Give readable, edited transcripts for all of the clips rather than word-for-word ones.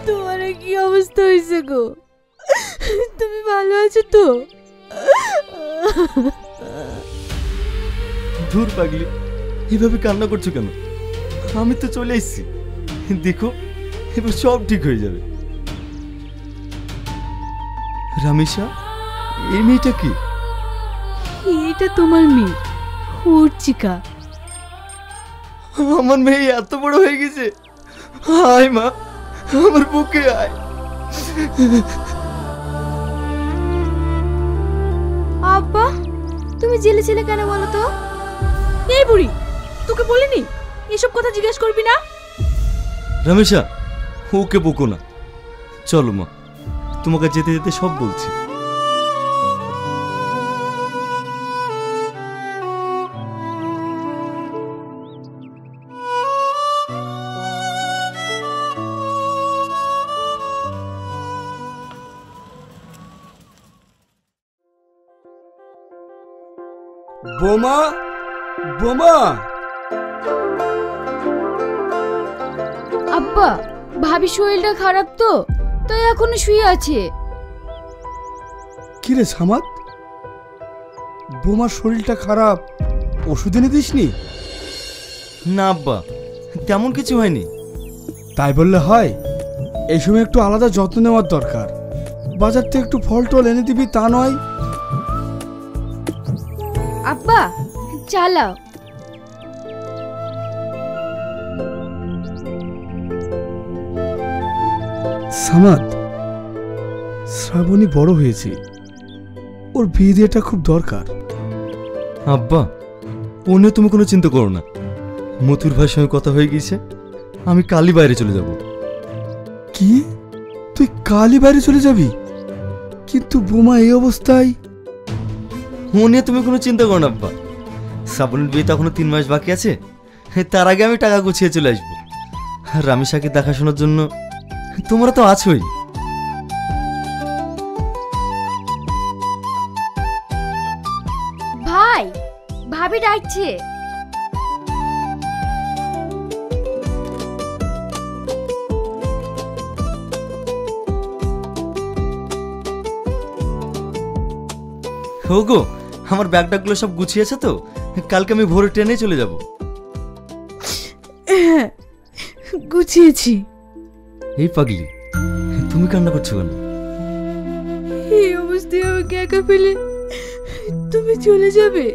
তোমার কি অবস্থা হয়েছে গো? তুমি ভালো আছো তো? দূর পাগলি, এভাবে কান্না করছো কেন? আমি তো চলে এসেছি, দেখো এবার সব ঠিক হয়ে যাবে। রামেশা, এই মেয়েটা কি? এটা তোমার মেয়ে অর্চিকা। আমার মেয়ে এত বড় হয়ে গেছে। আয় মা, আমার বুকে আয়। আব্বা, তুমি জেলে ছিলে কেন বলো তো? এই বুড়ি, তোকে বলিনি এসব কথা জিজ্ঞেস করবি না? রামেশা, ওকে বকো না, চলো মা, তোমাকে যেতে যেতে সব বলছি। বোমা, বোমা। আব্বা, ভাবি শরীরটা খারাপ তো, তাই এখনো শুয়ে আছে। কি রে সামাদ, বোমার শরীরটা খারাপ, ওষুধ এনে দিসনি? না আব্বা, তেমন কিছু হয়নি। তাই বললে হয়? এই সময় একটু আলাদা যত্ন নেওয়ার দরকার। বাজার থেকে একটু ফল টল এনে দিবি, তা নয়? আব্বা চালাও। সামাদ, শ্রাবণী বড় হয়েছে, ওর বিয়ে দেওয়াটা খুব দরকার। আব্বা, ও নিয়ে তুমি কোনো চিন্তা করো না। মথুর ভাইয়ের সঙ্গে কথা হয়ে গিয়েছে, আমি কালই বাইরে চলে যাব। কি, তুই কালই বাইরে চলে যাবি? কিন্তু বোমা এই অবস্থায়। ও নিয়ে তুমি কোনো চিন্তা করো না আব্বা, শ্রাবণীর বিয়ে তো এখনো 3 মাস বাকি আছে, তার আগে আমি টাকা গুছিয়ে চলে আসবো। আর রামেশাকে দেখাশোনার জন্য তোমরা তো আছোই। ভাই, ভাবি ডাকছে। ওগো, আমার ব্যাগটাগুলো সব গুছিয়েছে তো? কালকে আমি ভোরে ট্রেনে চলে যাব। হ্যাঁ, গুছিয়েছি। এই পাগলি, তুমি কান্না করছো কেন? এই অবস্থায় আমাকে একা ফেলে তুমি চলে যাবে?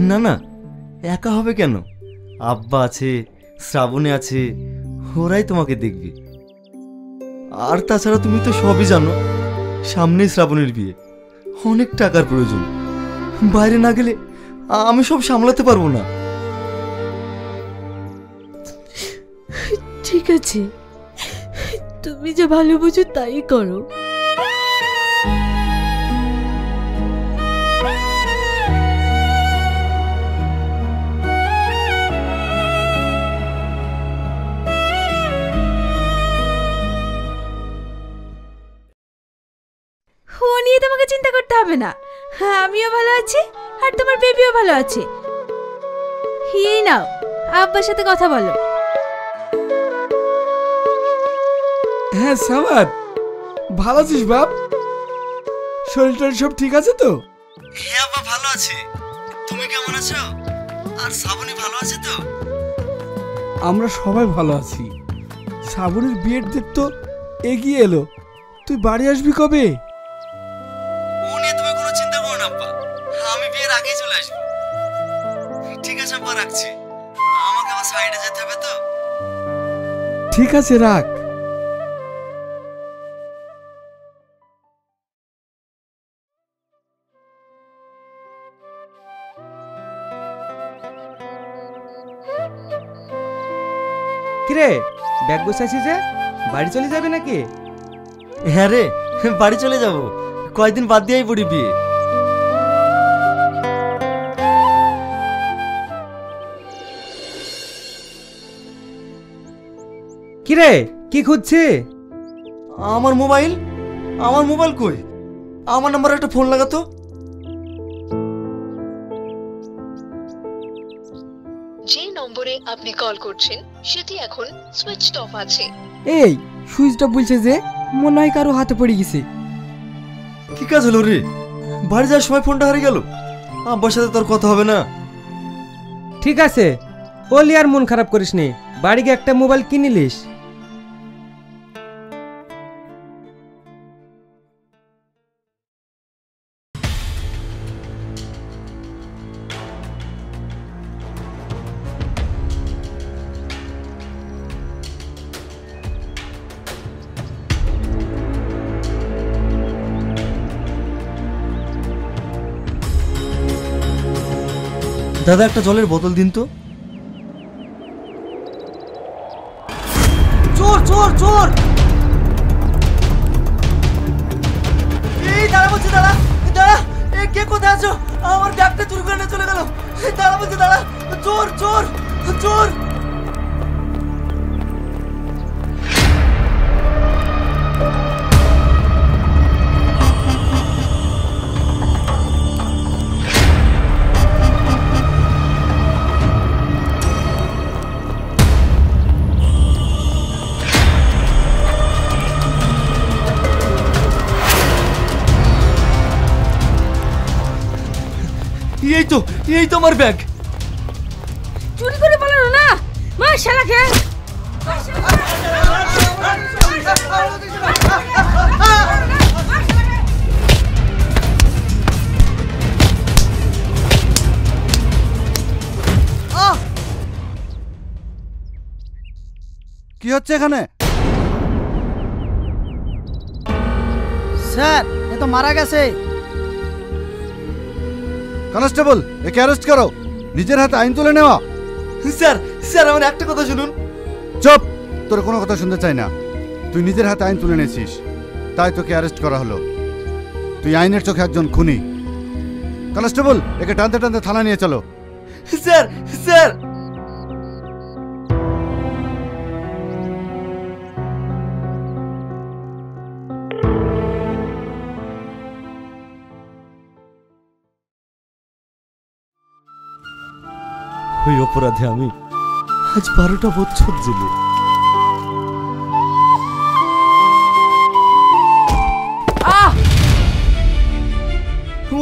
না না, একা হবে কেন? আব্বা আছে, শ্রাবণী আছে, ওরাই তোমাকে দেখবে। আর তাছাড়া তুমি তো সবই জানো, সামনেই শ্রাবণীর বিয়ে, অনেক টাকার প্রয়োজন। বাইরে না গেলে আমি সব সামলাতে পারবো না। ঠিক আছে, তুমি যা ভালো বুঝো তাই করো। ও নিয়ে তোমাকে চিন্তা করতে হবে না, আমিও ভালো আছি আর তোমার বেবিও ভালো আছে। এই নাও, আব্বার সাথে কথা বলো। হ্যাঁ সামাদ, ভালো আছিস বাপ? শরীর টরীর সব ঠিক আছে তো? হ্যাঁ আব্বা, ভালো আছি। তুমি কেমন আছো? আর শ্রাবণী ভালো আছে তো? আমরা সবাই ভালো আছি। শ্রাবণীর বিয়ের ডেট তো এগিয়ে এলো, তুই বাড়ি আসবি কবে? ও নিয়ে তুমি কোনো চিন্তা করো না আব্বা, আমি বিয়ের আগেই চলে আসবো। ঠিক আছে আব্বা, রাখছি, আমাকে আবার সাইডে যেতে হবে তো। ঠিক আছে, রাখ। কিরে, ব্যাগ গোছাইছিস যে, বাড়ি চলে যাবে নাকি? হ্যাঁ রে, বাড়ি চলে যাব, কয়েকদিন বাদ দিয়েই পড়ি বিয়ে। কিরে, কি খুঁজছি? আমার মোবাইল, আমার মোবাইল কই? আমার নাম্বারে একটা ফোন লাগাতো। যে নম্বরে আপনি কল করছেন সেটি এখন সুইচড অফ আছে। এই সুইচটা বলছে যে মনে হয় কারো হাতে পড়ে গেছে। কি কাজ হলো রে? বাড়ি যাওয়ার সময় ফোনটা হারিয়ে গেল। আব্বার সাথে তোর কথা হবে না। ঠিক আছে, ওলি আর মন খারাপ করিস নি, বাড়ি গিয়ে একটা মোবাইল কিনে নিস। দাদা একটা জলের বোতল দিন তো। চোর চোর চোর! এই দাঁড়া বলছি, দাঁড়া দাঁড়া! এ কে কোথায় আছো? আমার ব্যাগটা চুরি করে নিয়ে চলে গেল। দাঁড়া বলছি, দাঁড়া! চোর চোর চোর! এই তো আমার ব্যাগ। চুরি করে পালানো না, মা শালাকে। কি হচ্ছে এখানে? স্যার, এ তো মারা গেছে। কনস্টেবল, একে অ্যারেস্ট করো। নিজের হাতে আইন তুলে নেওয়া। স্যার স্যার আমার একটা কথা শুনুন। চুপ! তোর কোনো কথা শুনতে চাই না। তুই নিজের হাতে আইন তুলে নিয়েছিস, তাই তোকে অ্যারেস্ট করা হলো। তুই আইনের চোখে একজন খুনি। কনস্টেবল, একে টানতে টানতে থানা নিয়ে চলো। স্যার স্যার ওই অপরাধে আমি আজ 12টা বছর জেলে।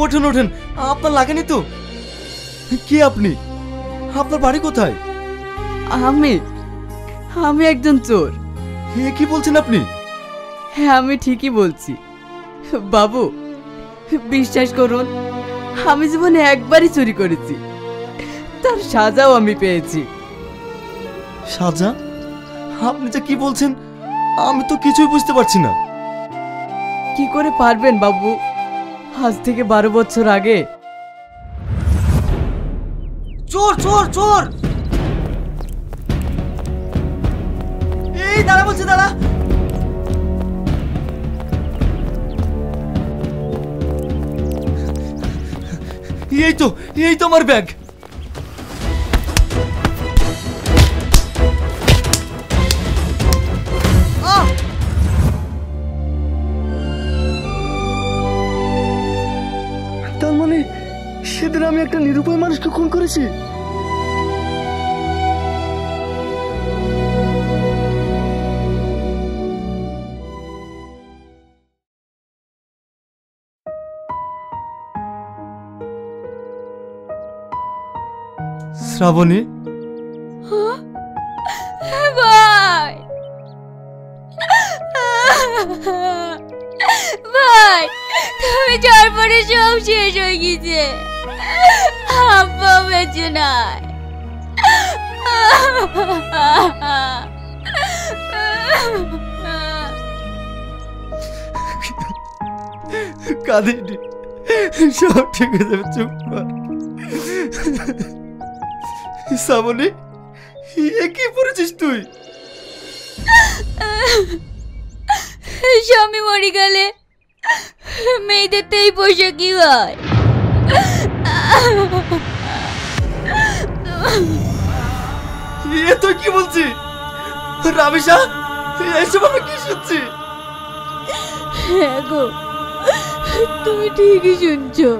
ওঠেন ওঠেন, আপনার লাগেনি তো? কে আপনি? আপনার বাড়ি কোথায়? আমি একজন চোর। কি বলছেন আপনি? হ্যাঁ, আমি ঠিকই বলছি বাবু, বিশ্বাস করুন, আমি জীবনে একবারই চুরি করেছি, তার সাজাও আমি পেয়েছি। সাজা? আপনি যে কি বলছেন আমি তো কিছুই বুঝতে পারছি না। কি করে পারবেন বাবু? আজ থেকে 12 বছর আগে। চোর চোর চোর! এই দাঁড়া বলছি, দাঁড়া! এই তো আমার ব্যাগ। তার মানে সেদিন আমি একটা নিরুপায় মানুষকে খুন করেছি। শ্রাবণী, ভাই ভাই, তুমি যাওয়ার পরে সব শেষ হয়ে গেছে। আব্বা বেঁচে নাই। কাঁদিনি, সব ঠিক হয়ে যাবে, চুপ কর। শ্রাবণী, এ কি পড়েছিস তুই? স্বামী মরে গেলে মেয়েদের তো এই পোশাকই হয়। এ তুই কি বলছিস? রামিসা, এইসব আমি কি শুনছি? হ্যাঁ গো, তুমি ঠিকই শুনছো।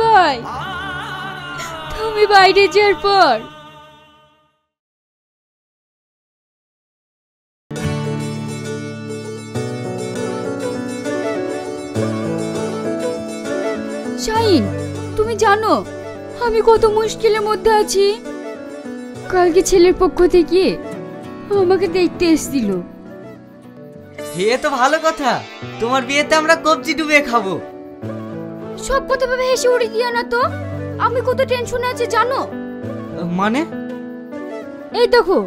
ভাই, তুমি বাইরে যাওয়ার পর শাহিন, তুমি জানো আমি কত মুশকিলের মধ্যে আছি। কালকে ছেলের পক্ষ থেকে আমাকে দেখতে এসেছিল। এ তো ভালো কথা, তোমার বিয়েতে আমরা কবজি ডুবিয়ে খাবো। সব কথা ভেবে হেসে উড়ে দিও না তো, আমি কত টেনশনে আছি জানো। মানে? এই দেখো,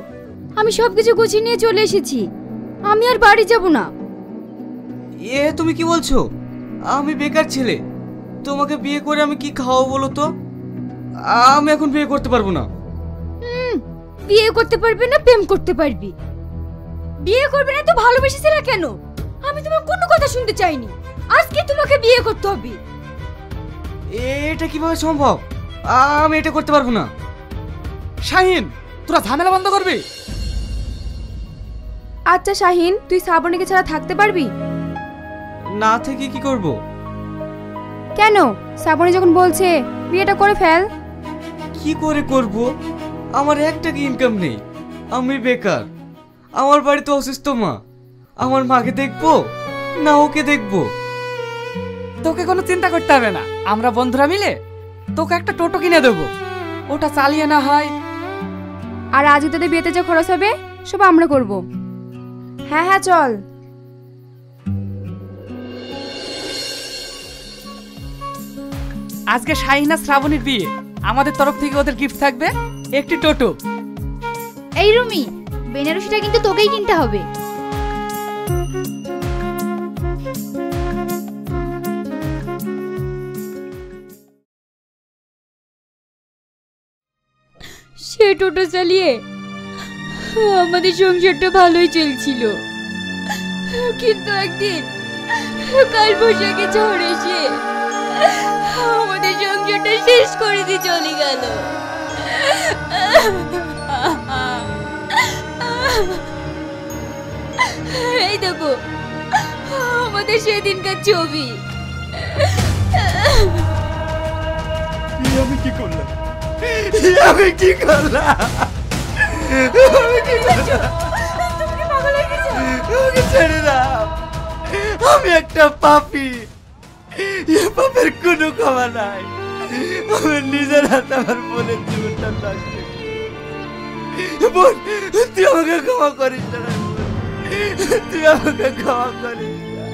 আমি সবকিছু গুছিয়ে নিয়ে চলে এসেছি, আমি আর বাড়ি যাব না। এ তুমি কি বলছো? আমি বেকার ছেলে, তোমাকে বিয়ে করে আমি কি খাওয়াবো বলো তো? আমি এখন বিয়ে করতে পারবো না। বিয়ে করতে পারবি না প্রেম করতে পারবি, বিয়ে করবে না তো ভালোবেসেছিলা কেন? আমি তোমার কোনো কথা শুনতে চাইনি, আজকে তোমাকে বিয়ে করতে হবে। এটা কিভাবে সম্ভব? আমি এটা করতে পারবো না। শাহিন, তোরা ঝামেলা বন্ধ করবি? আচ্ছা শাহিন, তুই শ্রাবণীকে ছাড়া থাকতে পারবি? না থেকে কি করব? কেন? শ্রাবণী যখন বলছে বিয়েটা করে ফেল। কি করে করব? আমার একটা কি ইনকাম নেই, আমি বেকার। আমার বাড়িতে অসুস্থ মা, আমার মাকে দেখবো না ওকে দেখবো? তোকে কোনো চিন্তা করতে হবে না, আমরা বন্ধুরা মিলে তোকে একটা টোটো কিনে দেবো, ওটা চালিয়ে না হয়। আর আজকে তোদের বিয়েতে যে খরচ হবে সব আমরা করব। হ্যাঁ হ্যাঁ চল। আজকে শাহিনা শ্রাবণীর বিয়ে, আমাদের তরফ থেকে ওদের গিফট থাকবে একটি টোটো। এই রুমি, বেনারসিটা কিন্তু তোকেই কিনতে হবে। সে টোটো চালিয়ে আমাদের সংসারটা ভালোই চলছিল, কিন্তু একদিন কাল বৈশাখে ঝড় এসে আমাদের সংসারটা শেষ করে দিয়ে চলে গেল। এই দেখো আমাদের সেদিনকার ছবি। আমি কি করলাম? আমি কি করলাম? আমাকে ছেড়ে দাও, আমি একটা পাপী। এ পাপের কোনো ক্ষমা নাই। আমার নিজের হাতে আমার বোনের জীবনটা নষ্ট করেছি। বোন, তুই আমাকে ক্ষমা করিস না, তুই আমাকে ক্ষমা করিস না।